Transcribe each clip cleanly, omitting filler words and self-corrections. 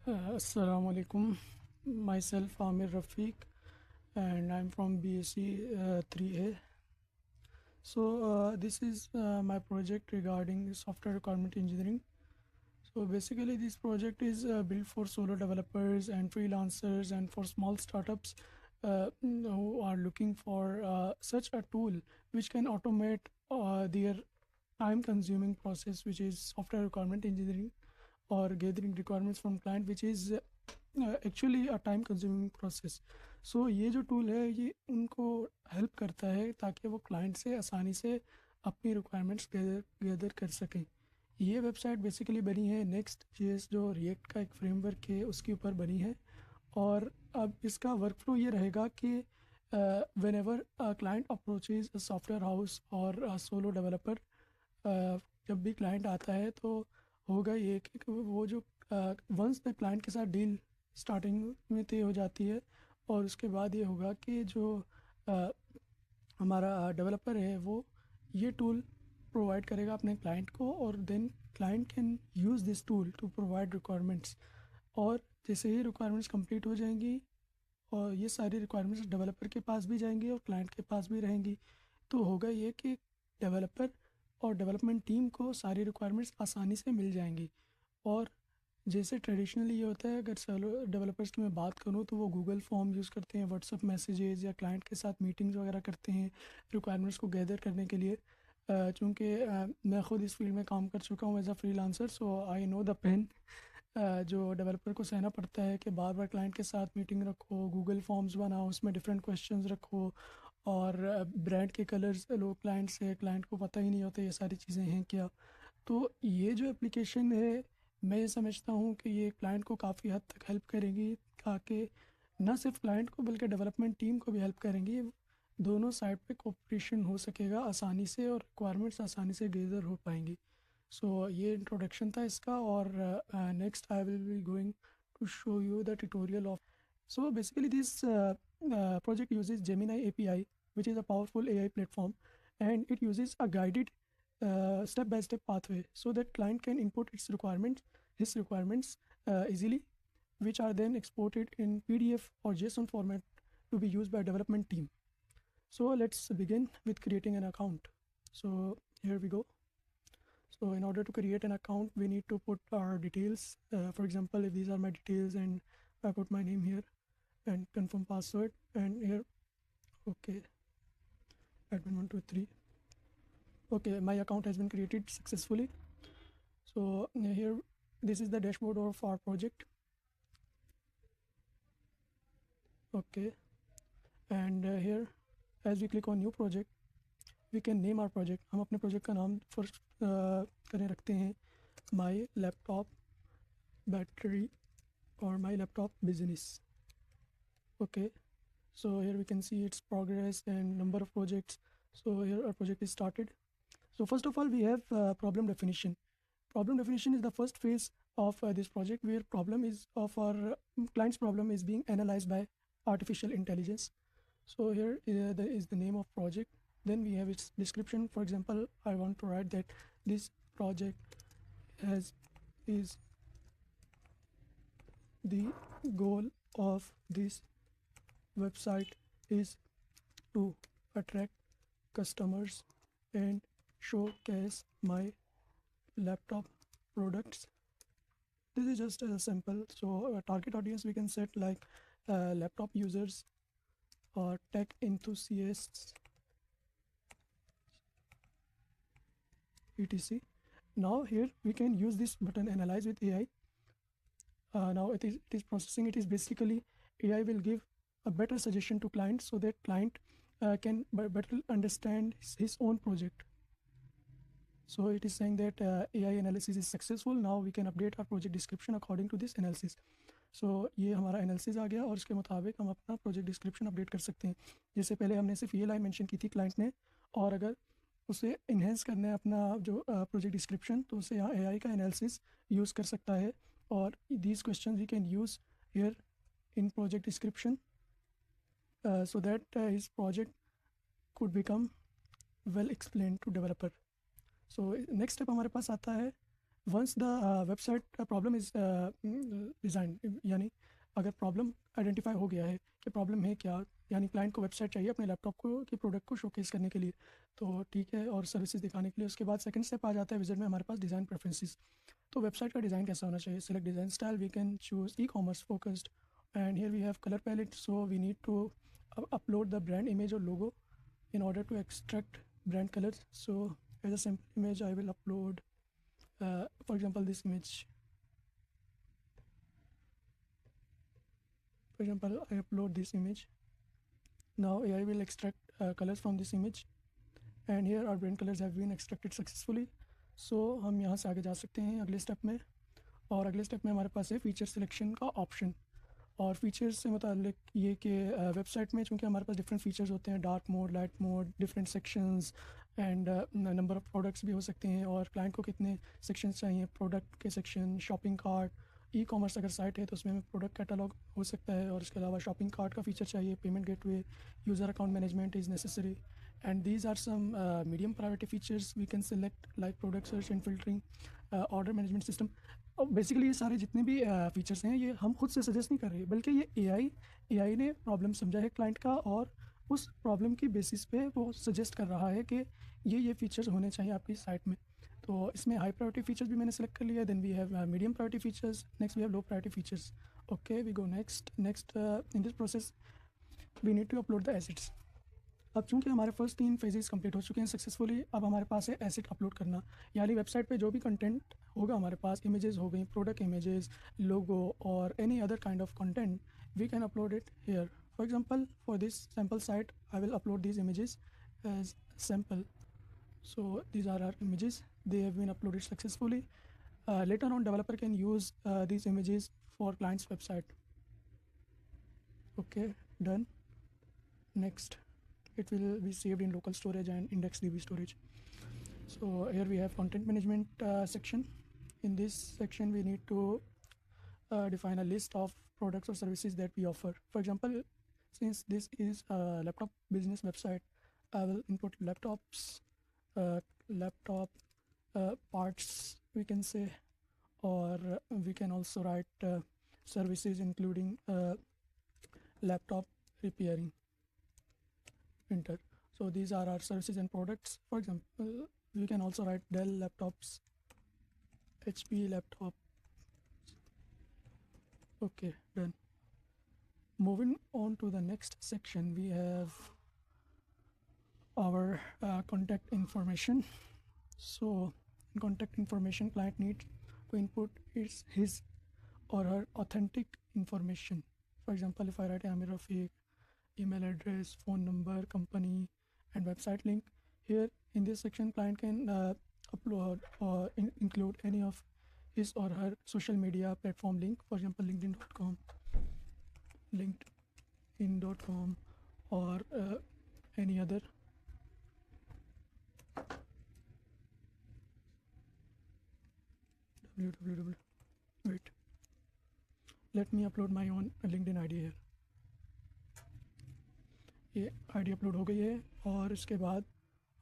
Assalamu alaikum. Myself Amir Rafiq, and I'm from BSc 3A. So this is my project regarding software requirement engineering. So basically, this project is built for solo developers and freelancers and for small startups who are looking for such a tool which can automate their time-consuming process, which is software requirement engineering or gathering requirements from client, which is actually a time consuming process. So ये जो tool है ये उनको help करता है ताकि वो client से आसानी से अपनी रिक्वायरमेंट्स गैदर कर सकें. ये वेबसाइट बेसिकली बनी है नेक्स्ट जेएस जो रिएक्ट का एक फ्रेमवर्क है उसके ऊपर बनी है. और अब इसका वर्क फ्लो ये रहेगा कि when ever client approaches software house और सोलो डेवलपर, जब भी क्लाइंट आता है तो होगा ये कि वो जो वंस द क्लाइंट के साथ डील स्टार्टिंग में तय हो जाती है और उसके बाद ये होगा कि जो अ, हमारा डेवलपर है वो ये टूल प्रोवाइड करेगा अपने क्लाइंट को और then client can use this tool to provide requirements. और जैसे ही रिक्वायरमेंट्स कंप्लीट हो जाएंगी और ये सारी रिक्वायरमेंट्स डेवलपर के पास भी जाएंगी और क्लाइंट के पास भी रहेंगी, तो होगा ये कि डेवलपर और डेवलपमेंट टीम को सारी रिक्वायरमेंट्स आसानी से मिल जाएंगी. और जैसे ट्रेडिशनली ये होता है, अगर सोलो डेवलपर्स की मैं बात करूँ तो वो गूगल फॉर्म यूज़ करते हैं, व्हाट्सअप मैसेजेस या क्लाइंट के साथ मीटिंग्स वगैरह करते हैं रिक्वायरमेंट्स को गैदर करने के लिए. चूँकि मैं ख़ुद इस फील्ड में काम कर चुका हूँ as a freelancer, so I know the pain जो डेवलपर को सहना पड़ता है कि बार बार क्लाइंट के साथ मीटिंग रखो, गूगल फॉर्म्स बनाओ, उसमें डिफरेंट क्वेश्चंस रखो और ब्रांड के कलर्स लोग क्लाइंट को पता ही नहीं होता ये सारी चीज़ें हैं क्या. तो ये जो एप्लीकेशन है मैं ये समझता हूँ कि ये क्लाइंट को काफ़ी हद तक हेल्प करेंगी, ताकि ना सिर्फ क्लाइंट को बल्कि डेवलपमेंट टीम को भी हेल्प करेंगी. दोनों साइड पे कोऑपरेशन हो सकेगा आसानी से और रिक्वायरमेंट्स आसानी से गैदर हो पाएंगी. सो ये इंट्रोडक्शन था इसका. और next I will be going to show you the tutorial of. So basically, this project uses Gemini API, which is a powerful AI platform, and it uses a guided step-by-step pathway so that client can input his requirements easily, which are then exported in PDF or JSON format to be used by development team. So let's begin with creating an account. So here we go. So in order to create an account, we need to put our details. For example, if these are my details and I put my name here and confirm password and here, okay, admin123. Okay, my account has been created successfully. So here, this is the dashboard of our project. Okay, and here, as we click on new project, we can name our project. हम अपने project का नाम first करें रखते हैं my laptop battery or my laptop business. Okay, so here we can see its progress and number of projects. So here our project is started. So first of all, we have problem definition. Problem definition is the first phase of this project, where problem is of our client's problem is being analyzed by artificial intelligence. So here is the name of project. Then we have its description. For example, I want to write that this project is the goal of this website is to attract customers and showcase my laptop products. This is just a simple. So target audience we can set like laptop users or tech enthusiasts, etc. Now here we can use this button analyze with AI. Now it is processing. It is basically AI will give a better suggestion to client so that client can better understand his own project. So it is saying that AI analysis is successful. Now we can update our project description according to this analysis. So ये हमारा analysis आ गया और इसके मुताबिक हम अपना project description update कर सकते हैं. जैसे पहले हमने सिर्फ ये लाइन मेंशन की थी क्लाइंट ने, और अगर उसे इन्हेंस करना है अपना जो प्रोजेक्ट डिस्क्रिप्शन, तो उसे यहाँ एआई का एनालिसिस यूज़ कर सकता है. और these question we can use here in project description so that his project could become well explained to developer. So next step हमारे पास आता है once the website problem is design, यानी अगर प्रॉब्लम आइडेंटिफाई हो गया है कि प्रॉब्लम है क्या, यानी क्लाइंट को वेबसाइट चाहिए अपने लैपटॉप को कि प्रोडक्ट को शोकेस करने के लिए, तो ठीक है, और सर्विसेज दिखाने के लिए। उसके बाद सेकंड स्टेप आ जाता है विजिट में हमारे पास डिज़ाइन प्रेफरेंसेस। तो वेबसाइट का डिज़ाइन कैसा होना चाहिए, select design style, we can choose e commerce focused, and here we have colour palette, so we need to upload the brand image or logo in order to extract brand colors. So as a sample image I will upload for example this image. For example I upload this image. Now AI will extract colors from this image, and here our brand colors have been extracted successfully. So हम यहाँ से आगे जा सकते हैं अगले step में, और अगले स्टेप में हमारे पास है फीचर सिलेक्शन का ऑप्शन। और फीचर्स से मुतालिक ये कि वेबसाइट में चूँकि हमारे पास डिफरेंट फीचर्स होते हैं, dark mode, light mode, different sections, and number of products भी हो सकते हैं, और क्लाइंट को कितने सेक्शंस चाहिए, प्रोडक्ट के section, shopping cart, e commerce अगर साइट है तो उसमें प्रोडक्ट कैटलॉग हो सकता है, और इसके अलावा शॉपिंग कार्ट का फीचर चाहिए, payment gateway, user account management is necessary, and these are some medium priority features we can select, like product search and filtering, order management system. और बेसिकली ये सारे जितने भी फीचर्स हैं ये हम खुद से सजेस्ट नहीं कर रहे, बल्कि ये एआई ने प्रॉब्लम समझा है क्लाइंट का, और उस प्रॉब्लम की बेसिस पे वो सजेस्ट कर रहा है कि ये फीचर्स होने चाहिए आपकी साइट में। तो इसमें हाई प्रायोरिटी फीचर्स भी मैंने सेलेक्ट कर लिया है, then we have medium priority features, next we have low priority features. Okay, we go next in this process we need to upload the assets. अब चूंकि हमारे फर्स्ट 3 फेजेस कंप्लीट हो चुके हैं सक्सेसफुली, अब हमारे पास है एसेट अपलोड करना, यानी वेबसाइट पे जो भी कंटेंट होगा हमारे पास, इमेजेस हो गई, प्रोडक्ट इमेजेस, लोगो और any other kind of content, we can upload it here. For example for this sample site I will upload these images as sample. So these are our images, they have been uploaded successfully. Later on developer can use these images for client's website. Okay, done. Next, it will be saved in local storage and IndexedDB storage. So here we have content management section. In this section we need to define a list of products or services that we offer. For example, since this is a laptop business website, I will input laptops, laptop parts we can say, or we can also write services including laptop repairing, printer. So these are our services and products. For example, we can also write Dell laptops, HP laptop. Okay, done. Moving on to the next section, we have our contact information. So in contact information, client needs to input his or her authentic information. For example, if I write Amir Rafiq, email address, phone number, company, and website link, here in this section client can upload or include any of his or her social media platform link, for example linkedin.com, linkedin.com, or any other. www. Wait, let me upload my own LinkedIn ID here. ये ID upload हो गई है, और इसके बाद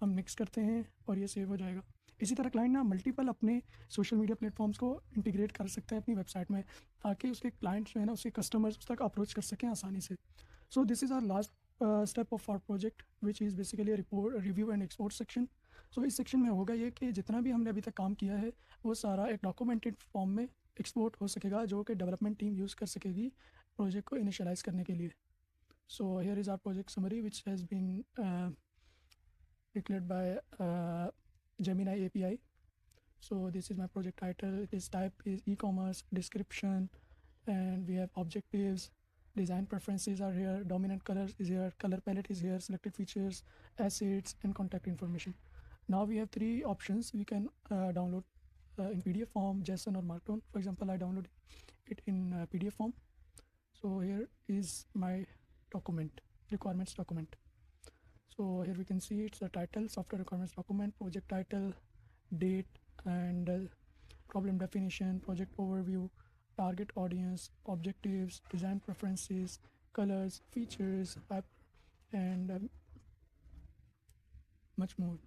हम next करते हैं और ये सेव हो जाएगा। इसी तरह क्लाइंट ना मल्टीपल अपने सोशल मीडिया प्लेटफॉर्म्स को इंटीग्रेट कर सकता है अपनी वेबसाइट में, ताकि उसके क्लाइंट जो है ना, उसके कस्टमर्स उस तक अप्रोच कर सकें आसानी से। So this is our last step of our project which is basically report, review and export section. So इस सेक्शन में होगा ये कि जितना भी हमने अभी तक काम किया है वो सारा एक डॉक्यूमेंटेड फॉर्म में एक्सपोर्ट हो सकेगा, जो कि डेवलपमेंट टीम यूज़ कर सकेगी प्रोजेक्ट को इनिशियलाइज़ करने के लिए। So here is our project summary, which has been declared by Gemini API. So this is my project title. Its type is e-commerce, description, and we have objectives. Design preferences are here. Dominant colors is here. Color palette is here. Selected features, assets, and contact information. Now we have 3 options. We can download in PDF form, JSON, or Markdown. For example, I downloaded it in PDF form. So here is my document, requirements document. So here we can see it's a title, software requirements document, project title, date, and problem definition, project overview, target audience, objectives, design preferences, colors, features, and much more.